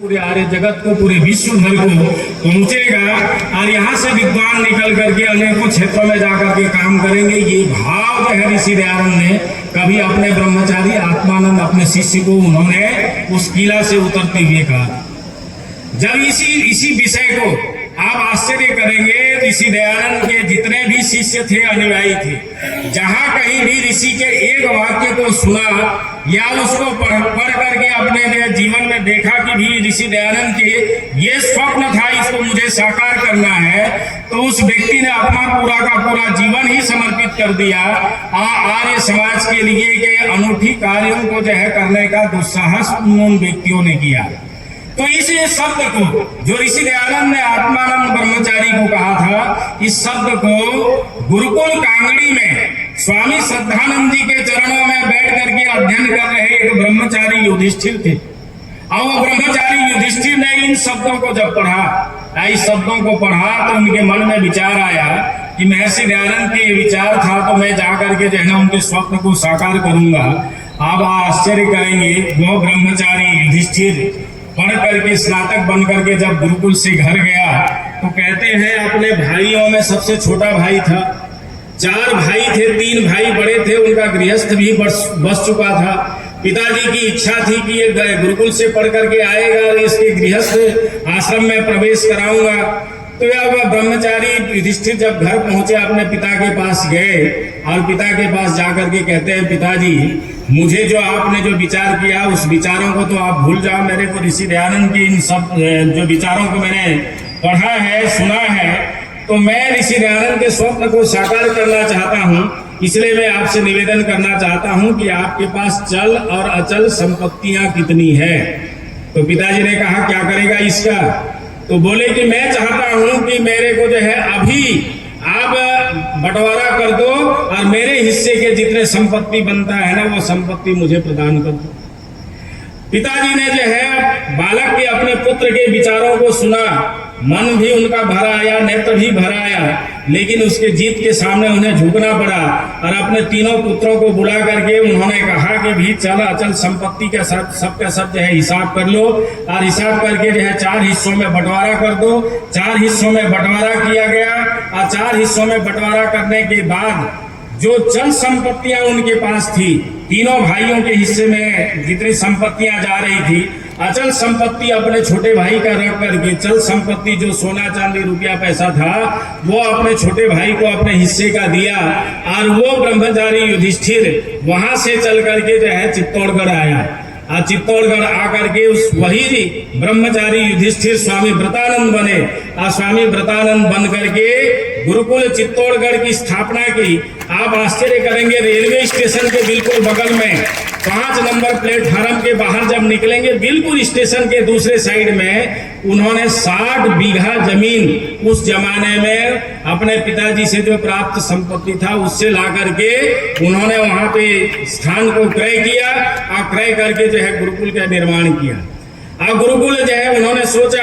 पूरे आर्य जगत को, पूरे विश्व भर को पहुंचेगा और यहाँ से विद्वान निकल करके अनेकों क्षेत्रों में जाकर के काम करेंगे। ये भाव जो है ऋषि दयानंद ने कभी अपने ब्रह्मचारी आत्मानंद अपने शिष्य को उन्होंने उस किला से उतरते हुए कहा। जब इसी विषय को आप आश्चर्य करेंगे, ऋषि दयानंद के जितने भी शिष्य थे, अनुयायी थे, जहां कहीं भी ऋषि के एक वाक्य को सुना या उसको पढ़ करके अपने जीवन में देखा कि भी ऋषि दयानंद के ये स्वप्न था, इसको मुझे साकार करना है, तो उस व्यक्ति ने अपना पूरा का पूरा जीवन ही समर्पित कर दिया आर्य समाज के लिए के अनूठी कार्यों को जो है करने का दुस्साहस उन व्यक्तियों ने किया। तो इस शब्द को जो ऋषि दयानंद ने आत्मानंद ब्रह्मचारी को कहा था, इस शब्द को गुरुकुल कांगड़ी में स्वामी श्रद्धानंद जी के चरणों में बैठ करके अध्ययन कर रहे एक ब्रह्मचारी युधिष्ठिर थे। और वो ब्रह्मचारी युधिष्ठिर ने इन शब्दों को जब पढ़ा, इस शब्दों को पढ़ा, तो उनके मन में विचार आया कि महर्षि दयानंद के विचार था तो मैं जाकर के जो है ना उनके स्वप्न को साकार करूंगा। आप आश्चर्य करेंगे, वो ब्रह्मचारी युधिष्ठिर पढ़ करके स्नातक बन करके जब गुरुकुल से घर गया तो कहते हैं अपने भाइयों में सबसे छोटा भाई था। 4 भाई थे, 3 भाई बड़े थे, उनका गृहस्थ भी बस चुका था। पिताजी की इच्छा थी कि ये गुरुकुल से पढ़ करके आएगा और इसके गृहस्थ आश्रम में प्रवेश कराऊंगा। तो यह ब्रह्मचारी युधिष्ठिर जब घर पहुंचे अपने पिता के पास गए और पिता के पास जाकर के कहते हैं, पिताजी मुझे जो आपने जो विचार किया उस विचारों को तो आप भूल जाओ, मेरे को ऋषि दयानंद की इन सब जो विचारों को मैंने पढ़ा है, सुना है, तो मैं ऋषि दयानंद के स्वप्न को साकार करना चाहता हूँ। इसलिए मैं आपसे निवेदन करना चाहता हूँ कि आपके पास चल और अचल संपत्तियां कितनी है। तो पिताजी ने कहा क्या करेगा इसका? तो बोले कि मैं चाहता हूं कि मेरे को जो है अभी आप बंटवारा कर दो और मेरे हिस्से के जितने संपत्ति बनता है ना वो संपत्ति मुझे प्रदान कर दो। पिताजी ने जो है बालक के अपने पुत्र के विचारों को सुना, मन भी उनका भर आया, नेत्र भी भर आया, लेकिन उसके जीत के सामने उन्हें झुकना पड़ा और अपने तीनों पुत्रों को बुला करके उन्होंने कहा कि भी चल अचल संपत्ति के साथ सबका सब जो है हिसाब कर लो और हिसाब करके जो है 4 हिस्सों में बंटवारा कर दो। 4 हिस्सों में बंटवारा किया गया और 4 हिस्सों में बंटवारा करने के बाद जो चल संपत्तियां उनके पास थी, तीनों भाइयों के हिस्से में जितनी संपत्तियां जा रही थी, अचल संपत्ति अपने छोटे भाई का रख करके चल संपत्ति जो सोना चांदी रुपया पैसा था वो अपने छोटे भाई को अपने हिस्से का दिया और वो ब्रह्मचारी युधिष्ठिर वहां से चल करके जो है चित्तौड़गढ़ आया। और चित्तौड़गढ़ आकर के उस वही ब्रह्मचारी युधिष्ठिर स्वामी व्रतानंद बने और स्वामी व्रतानंद बन करके गुरुकुल चित्तौड़गढ़ की स्थापना की। आप आश्चर्य करेंगे, रेलवे स्टेशन के बिल्कुल बगल में 5 नंबर प्लेटफार्म के बाहर जब निकलेंगे बिल्कुल स्टेशन के दूसरे साइड में उन्होंने 60 बीघा जमीन उस जमाने में अपने पिताजी से जो प्राप्त संपत्ति था उससे ला करके उन्होंने वहां पे स्थान को क्रय किया और क्रय करके जो है गुरुकुल का निर्माण किया। अब गुरुकुल जो है उन्होंने सोचा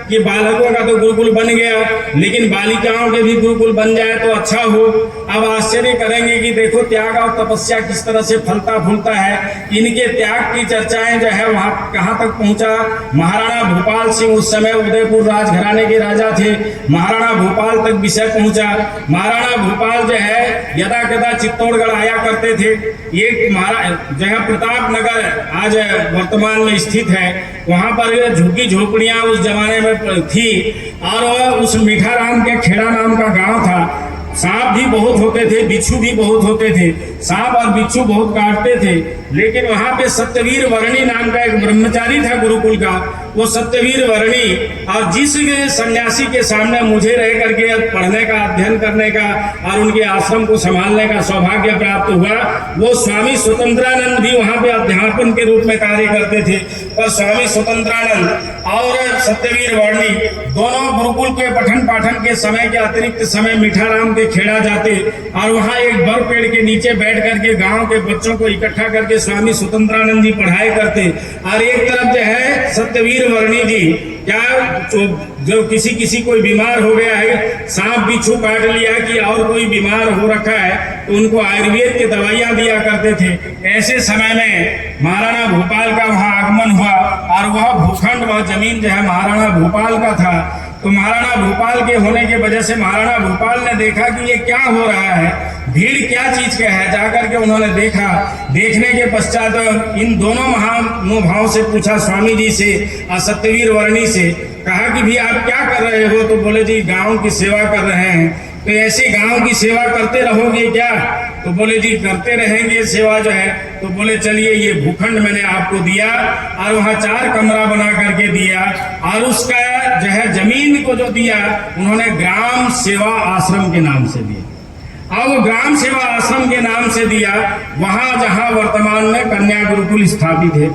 कि बालकों का तो गुरुकुल बन गया, लेकिन बालिकाओं के भी गुरुकुल बन जाए तो अच्छा हो। अब आश्चर्य करेंगे कि देखो त्याग और तपस्या किस तरह से फलता फूलता है। इनके त्याग की चर्चाएं जो है वहां कहां तक पहुंचा। महाराणा भोपाल सिंह उस समय उदयपुर राजघराने के राजा थे, महाराणा भोपाल तक विषय पहुंचा। महाराणा भोपाल जो है यदा कदा चित्तौड़गढ़ आया करते थे। ये जो है प्रताप नगर आज वर्तमान में स्थित है, वहां पर झुग्गी झोपड़ियां उस जमाने में थी और उस मीठाराम के खेड़ा नाम का गांव था। सांप भी बहुत होते थे, बिच्छू भी बहुत होते थे, सांप और बिच्छू बहुत काटते थे, लेकिन वहां पे सत्यवीर वर्णी नाम का एक ब्रह्मचारी था गुरुकुल का। वो सत्यवीर वर्णी और जिस सन्यासी के सामने मुझे रह करके पढ़ने का, अध्ययन करने का और उनके आश्रम को संभालने का सौभाग्य प्राप्त हुआ, वो स्वामी स्वतंत्रानंद भी वहां पे अध्यापन के रूप में कार्य करते थे। पर स्वामी स्वतंत्रानंद और सत्यवीर वर्णी दोनों गुरुकुल के पठन पाठन के समय के अतिरिक्त समय मीठाराम के खेड़ा जाते और वहाँ एक बर पेड़ के नीचे बैठ करके गांव के बच्चों को इकट्ठा करके स्वामी स्वतंत्रानंद जी पढ़ाई करते। और एक तरफ जो है सत्यवीर वर्णी जी, क्या जो किसी कोई बीमार हो गया है, सांप बिच्छू काट लिया कि और कोई बीमार हो रखा है, तो उनको आयुर्वेद की दवाइयां दिया करते थे। ऐसे समय में महाराणा भूपाल का वहां आगमन हुआ और वह भूखंड, वह जमीन जो है महाराणा भूपाल का था। तो महाराणा भूपाल के होने की वजह से महाराणा भूपाल ने देखा कि ये क्या हो रहा है, भीड़ क्या चीज का है। जाकर के उन्होंने देखा, देखने के पश्चात इन दोनों महानुभावों से पूछा, स्वामी जी से और सत्यवीर वर्णी से, कहा कि भी आप क्या कर रहे हो? तो बोले जी गांव की सेवा कर रहे हैं। तो ऐसे गांव की सेवा करते रहोगे क्या? तो बोले जी करते रहेंगे सेवा जो है। तो बोले चलिए ये भूखंड मैंने आपको दिया और वहाँ 4 कमरा बना करके दिया और उसका जो है जमीन को जो दिया उन्होंने ग्राम सेवा आश्रम के नाम से दिया। और वो ग्राम सेवा आश्रम के नाम से दिया वहां जहां वर्तमान में कन्या गुरुकुल स्थापित है।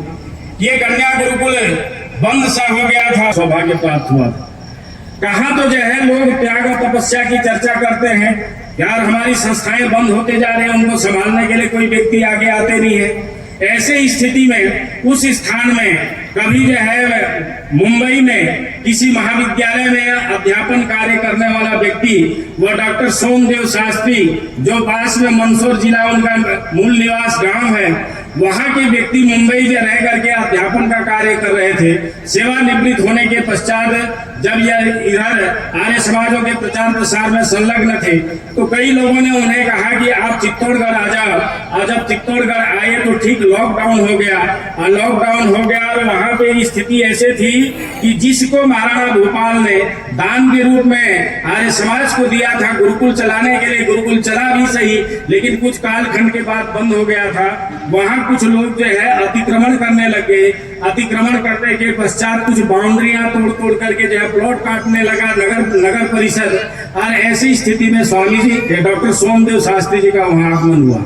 ये कन्या गुरुकुल बंद सा हो गया था, सौभाग्य प्राप्त हुआ था। कहाँ तो जो है लोग त्याग और तपस्या की चर्चा करते हैं, यार हमारी संस्थाएं बंद होते जा रहे हैं, उनको संभालने के लिए कोई व्यक्ति आगे आते नहीं है। ऐसे स्थिति में उस स्थान में कभी जो है मुंबई में किसी महाविद्यालय में अध्यापन कार्य करने वाला व्यक्ति, वह डॉक्टर सोमदेव शास्त्री, जो पास में मंदसौर जिला उनका मूल निवास गांव है, वहां के व्यक्ति मुंबई में रह करके अध्यापन का कार्य कर रहे थे। सेवानिवृत्त होने के पश्चात जब यह इधर आर्य समाजों के प्रचार प्रसार में संलग्न थे, तो कई लोगों ने उन्हें कहा कि आप चित्तौड़गढ़ आ जाओ। और जब चित्तौड़गढ़ आए तो ठीक लॉकडाउन हो गया और लॉकडाउन हो गया और वहां पे स्थिति ऐसे थी कि जिसको महाराणा भूपाल ने दान के रूप में आर्य समाज को दिया था गुरुकुल चलाने के लिए, गुरुकुल चला भी सही लेकिन कुछ कालखंड के बाद बंद हो गया था। वहां कुछ लोग जो है अतिक्रमण करने लगे। अतिक्रमण करने के पश्चात कुछ बाउंड्रियां तोड़ करके जो है प्लॉट काटने लगा नगर परिषद। और ऐसी स्थिति में स्वामी जी डॉक्टर सोमदेव शास्त्री जी का वहां आगमन हुआ।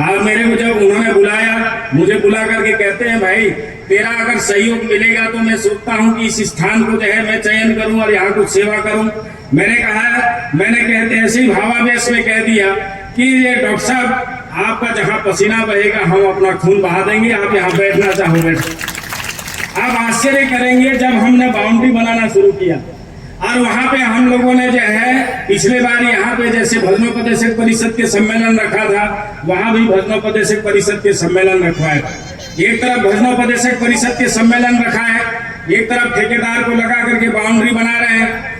और मेरे को जब उन्होंने बुलाया, मुझे बुला करके कहते हैं भाई तेरा अगर सहयोग मिलेगा तो मैं सोचता हूँ कि इस स्थान को जो है मैं चयन करूँ और यहाँ कुछ सेवा करूँ। मैंने कहते ऐसे ही भावावेश में कह दिया कि ये डॉक्टर साहब आपका जहाँ पसीना बहेगा हम अपना खून बहा देंगे, आप यहाँ बैठना चाहो बैठ। आप आश्चर्य करेंगे जब हमने बाउंड्री बनाना शुरू किया और वहां पे हम लोगों ने जो है पिछले बार यहाँ पे जैसे भजनोपदेशक परिषद के सम्मेलन रखा था, वहां भी भजनोपदेशक परिषद के सम्मेलन रखवाया था। एक तरफ भजनोपदेशक परिषद के सम्मेलन रखा है, एक तरफ ठेकेदार को लगा करके बाउंड्री बना रहे हैं।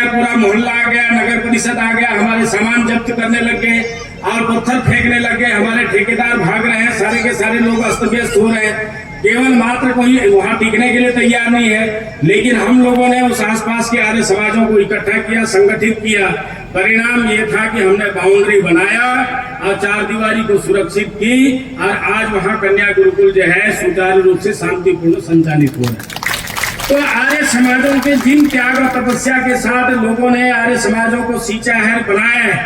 पूरा मोहल्ला आ गया, नगर परिषद आ गया, हमारे सामान जब्त करने लग गए और पत्थर फेंकने लग गए। हमारे ठेकेदार भाग रहे हैं, सारे के सारे लोग अस्त व्यस्त हो रहे हैं। केवल मात्र कोई वहां टिकने के लिए तैयार नहीं है। लेकिन हम लोगों ने उस आसपास के आर्य समाजों को इकट्ठा किया, संगठित किया। परिणाम ये था कि हमने बाउंड्री बनाया और 4 दीवारी को सुरक्षित की और आज वहां कन्या गुरुकुल जो है सुचारू रूप से शांतिपूर्ण संचालित हो रहा है। तो आर्य समाजों के जिन त्याग और तपस्या के साथ लोगों ने आर्य समाजों को सींचा है, बनाया है,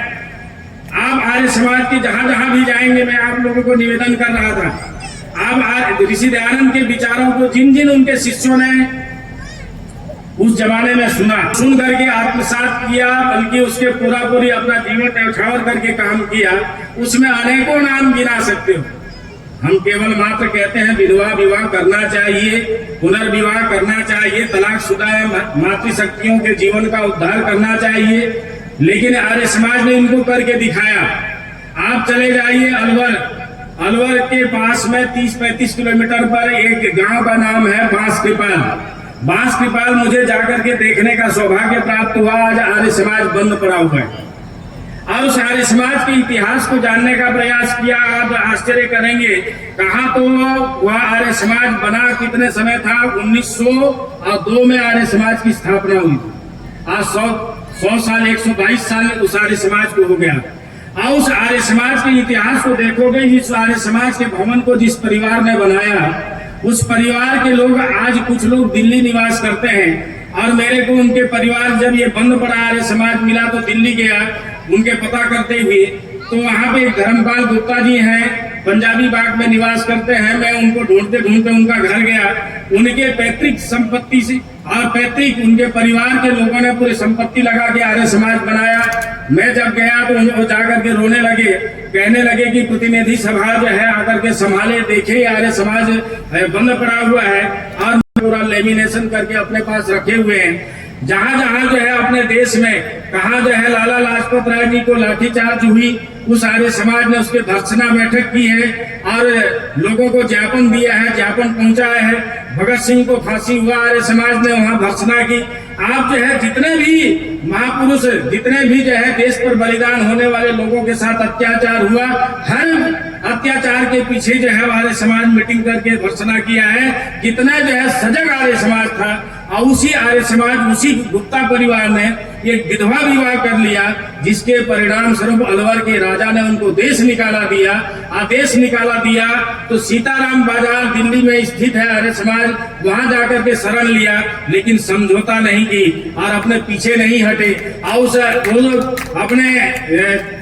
आप आर्य समाज के जहां जहां भी जाएंगे, मैं आप लोगों को निवेदन कर रहा था, आप ऋषि दयानंद के विचारों को जिन जिन उनके शिष्यों ने उस जमाने में सुन करके आत्मसात किया, बल्कि उसके पूरी अपना जीवन न्यौछावर करके काम किया, उसमें अनेकों नाम गिना सकते हो। हम केवल मात्र कहते हैं विधवा विवाह करना चाहिए, पुनर्विवाह करना चाहिए, तलाकशुदा मातृशक्तियों के जीवन का उद्धार करना चाहिए, लेकिन आर्य समाज ने इनको करके दिखाया। आप चले जाइए अलवर के पास में 30-35 किलोमीटर पर एक गांव का नाम है बांसकृपाल। मुझे जाकर के देखने का सौभाग्य प्राप्त हुआ। आज आर्य समाज बंद पड़ा हुआ है और उस आर्य समाज के इतिहास को जानने का प्रयास किया। आप आश्चर्य करेंगे, कहाँ तो वह आर्य समाज बना कितने समय था? 1902 में आर्य समाज की स्थापना हुई। आज 100 साल 122 साल उस आर्य समाज को हो गया। और उस आर्य समाज के इतिहास को देखोगे, जिस आर्य समाज के भवन को जिस परिवार ने बनाया, उस परिवार के लोग आज कुछ लोग दिल्ली निवास करते हैं। और मेरे को उनके परिवार जब ये बंद पड़ा आर्य समाज मिला तो दिल्ली गया उनके पता करते हुए, तो वहां पे धर्मपाल गुप्ता जी हैं, पंजाबी बाग में निवास करते हैं। मैं उनको ढूंढते उनका घर गया। उनके पैतृक संपत्ति से और पैतृक उनके परिवार के लोगों ने पूरी संपत्ति लगा के आर्य समाज बनाया। मैं जब गया तो वो जाकर के रोने लगे, कहने लगे कि प्रतिनिधि सभा जो है आकर के संभाले, देखे आर्य समाज बंद पड़ा हुआ है और पूरा लेमिनेशन करके अपने पास रखे हुए हैं। जहां जहां जो है अपने देश में कहा जो है लाला लाजपत राय जी को लाठीचार्ज हुई, उस आर्य समाज ने उसके भर्त्सना बैठक की है और लोगों को ज्ञापन दिया है, ज्ञापन पहुंचाया है। भगत सिंह को फांसी हुआ, आर्य समाज ने वहां भर्त्सना की। आप जो है जितने भी महापुरुष, जितने भी जो है देश पर बलिदान होने वाले लोगों के साथ अत्याचार हुआ, हर अत्याचार के पीछे जो है आर्य समाज मीटिंग करके भर्त्सना किया है। कितना जो है सजग आर्य समाज था, और उसी आर्य समाज, उसी गुप्ता परिवार ने एक विधवा विवाह कर लिया, जिसके परिणाम स्वरूप अलवर के राजा ने उनको देश निकाला दिया। आदेश निकाला दिया तो सीताराम बाजार दिल्ली में स्थित है आर्य समाज, वहां जाकर के शरण लिया, लेकिन समझौता नहीं की और अपने पीछे नहीं हटे। और वो लोग अपने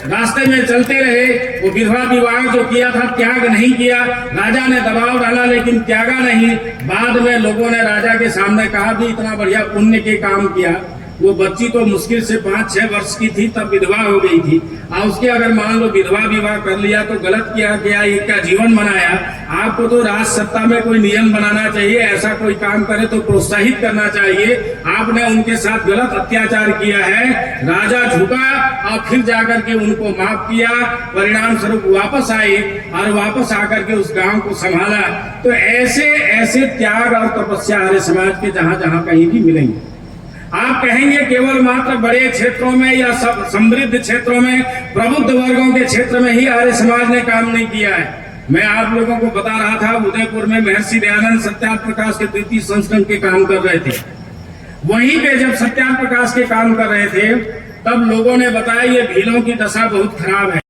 रास्ते में चलते रहे। वो विधवा विवाह जो किया था त्याग नहीं किया, राजा ने दबाव डाला लेकिन त्यागा नहीं। बाद में लोगों ने राजा के सामने कहा भी इतना बढ़िया पुण्य के काम किया। वो बच्ची तो मुश्किल से 5-6 वर्ष की थी तब विधवा हो गई थी, और उसके अगर मान लो विधवा विवाह कर लिया तो गलत किया गया, एक का जीवन बनाया। आपको तो राज सत्ता में कोई नियम बनाना चाहिए, ऐसा कोई काम करे तो प्रोत्साहित करना चाहिए। आपने उनके साथ गलत अत्याचार किया है। राजा झुका और फिर जाकर के उनको माफ किया, परिणाम स्वरूप वापस आए और वापस आकर के उस गांव को संभाला। तो ऐसे ऐसे त्याग और तपस्या आर्य समाज के जहां जहां कहीं भी मिलेंगे। आप कहेंगे केवल मात्र बड़े क्षेत्रों में या समृद्ध क्षेत्रों में, प्रबुद्ध वर्गों के क्षेत्र में ही आर्य समाज ने काम नहीं किया है। मैं आप लोगों को बता रहा था, उदयपुर में महर्षि दयानंद सत्यार्थ प्रकाश के द्वितीय संस्करण के काम कर रहे थे। वहीं पे जब सत्यार्थ प्रकाश के काम कर रहे थे तब लोगों ने बताया ये भीलों की दशा बहुत खराब है।